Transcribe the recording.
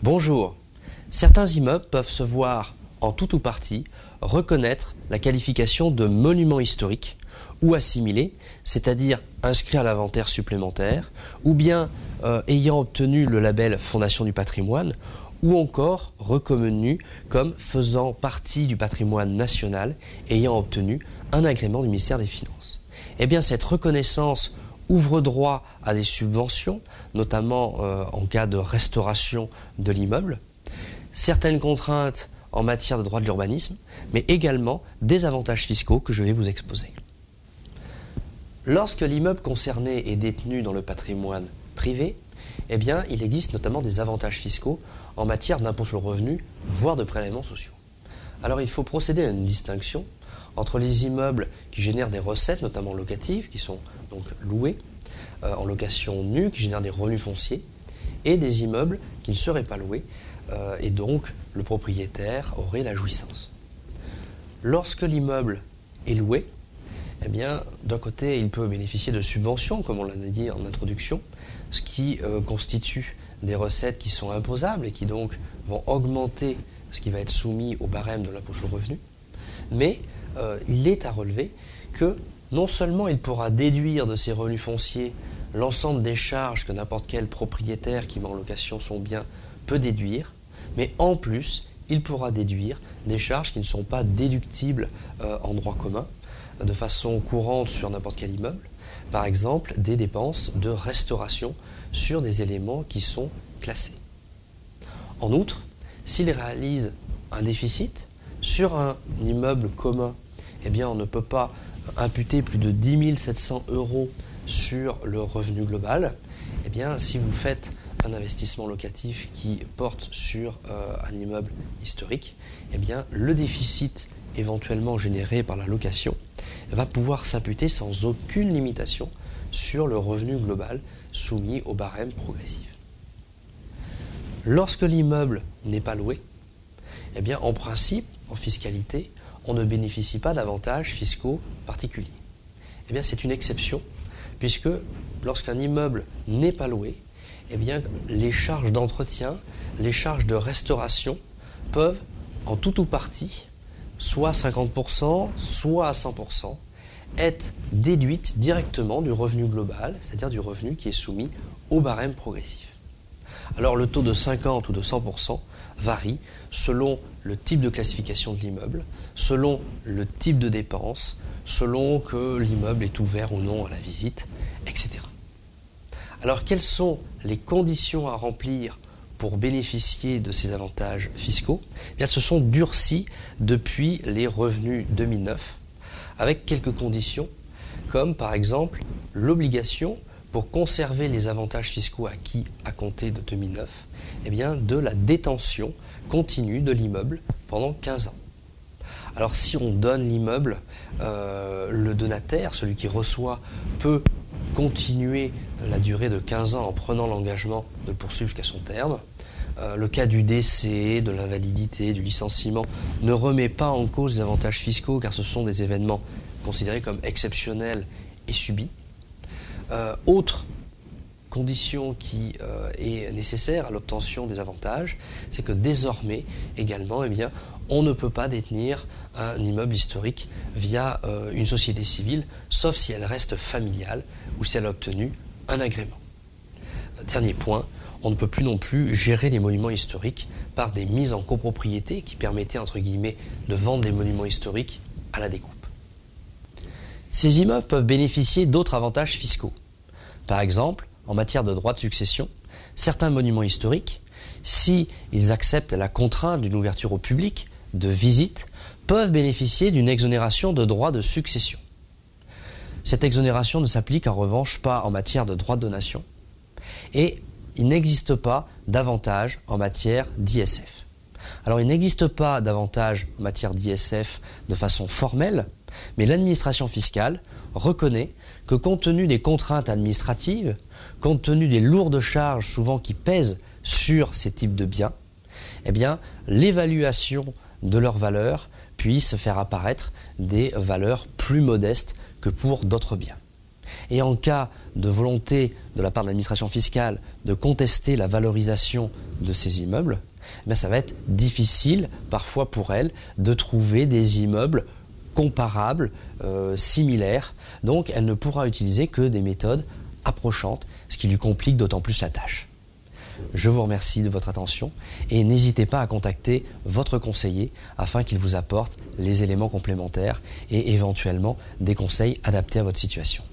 Bonjour. Certains immeubles peuvent se voir, en tout ou partie, reconnaître la qualification de monument historique ou assimilé, c'est-à-dire inscrit à l'inventaire supplémentaire, ou bien ayant obtenu le label Fondation du patrimoine, ou encore reconnu comme faisant partie du patrimoine national, ayant obtenu un agrément du ministère des Finances. Eh bien, cette reconnaissance ouvre droit à des subventions, notamment en cas de restauration de l'immeuble, certaines contraintes en matière de droit de l'urbanisme, mais également des avantages fiscaux que je vais vous exposer. Lorsque l'immeuble concerné est détenu dans le patrimoine privé, eh bien, il existe notamment des avantages fiscaux en matière d'impôt sur le revenu, voire de prélèvements sociaux. Alors il faut procéder à une distinction entre les immeubles qui génèrent des recettes, notamment locatives, qui sont donc loués en location nue, qui génèrent des revenus fonciers, et des immeubles qui ne seraient pas loués, et donc le propriétaire aurait la jouissance. Lorsque l'immeuble est loué, eh bien, d'un côté, il peut bénéficier de subventions, comme on l'a dit en introduction, ce qui constitue des recettes qui sont imposables et qui donc vont augmenter ce qui va être soumis au barème de l'impôt sur le revenu. Mais il est à relever que non seulement il pourra déduire de ses revenus fonciers l'ensemble des charges que n'importe quel propriétaire qui met en location son bien peut déduire, mais en plus, il pourra déduire des charges qui ne sont pas déductibles en droit commun de façon courante sur n'importe quel immeuble. Par exemple, des dépenses de restauration sur des éléments qui sont classés. En outre, s'il réalise un déficit sur un immeuble commun, eh bien, on ne peut pas imputer plus de 10 700 € sur le revenu global. Eh bien, si vous faites un investissement locatif qui porte sur un immeuble historique, eh bien, le déficit éventuellement généré par la location va pouvoir s'imputer sans aucune limitation sur le revenu global soumis au barème progressif. Lorsque l'immeuble n'est pas loué, eh bien, en principe, en fiscalité, on ne bénéficie pas d'avantages fiscaux particuliers. Eh bien, c'est une exception, puisque lorsqu'un immeuble n'est pas loué, eh bien, les charges d'entretien, les charges de restauration peuvent, en tout ou partie, soit à 50%, soit à 100%, être déduites directement du revenu global, c'est-à-dire du revenu qui est soumis au barème progressif. Alors le taux de 50 ou de 100% varie selon le type de classification de l'immeuble, selon le type de dépense, selon que l'immeuble est ouvert ou non à la visite, etc. Alors quelles sont les conditions à remplir pour bénéficier de ces avantages fiscaux? Eh bien, elles se sont durcies depuis les revenus 2009, avec quelques conditions, comme par exemple l'obligation, pour conserver les avantages fiscaux acquis à compter de 2009, eh bien, de la détention continue de l'immeuble pendant 15 ans. Alors si on donne l'immeuble, le donataire, celui qui reçoit, peut continuer la durée de 15 ans en prenant l'engagement de le poursuivre jusqu'à son terme. Le cas du décès, de l'invalidité, du licenciement ne remet pas en cause les avantages fiscaux, car ce sont des événements considérés comme exceptionnels et subis. Autre condition qui est nécessaire à l'obtention des avantages, c'est que désormais également, eh bien, on ne peut pas détenir un immeuble historique via une société civile, sauf si elle reste familiale ou si elle a obtenu un agrément. Dernier point, on ne peut plus non plus gérer les monuments historiques par des mises en copropriété qui permettaient, entre guillemets, de vendre des monuments historiques à la découpe. Ces immeubles peuvent bénéficier d'autres avantages fiscaux. Par exemple, en matière de droit de succession, certains monuments historiques, s'ils acceptent la contrainte d'une ouverture au public, de visite, peuvent bénéficier d'une exonération de droit de succession. Cette exonération ne s'applique en revanche pas en matière de droit de donation et il n'existe pas d'avantage en matière d'ISF. Alors il n'existe pas d'avantage en matière d'ISF de façon formelle, mais l'administration fiscale reconnaît que compte tenu des contraintes administratives, compte tenu des lourdes charges souvent qui pèsent sur ces types de biens, eh bien l'évaluation de leur valeur puisse faire apparaître des valeurs plus modestes que pour d'autres biens. Et en cas de volonté de la part de l'administration fiscale de contester la valorisation de ces immeubles, ça va être difficile parfois pour elle de trouver des immeubles comparables, similaires. Donc elle ne pourra utiliser que des méthodes approchantes, ce qui lui complique d'autant plus la tâche. Je vous remercie de votre attention et n'hésitez pas à contacter votre conseiller afin qu'il vous apporte les éléments complémentaires et éventuellement des conseils adaptés à votre situation.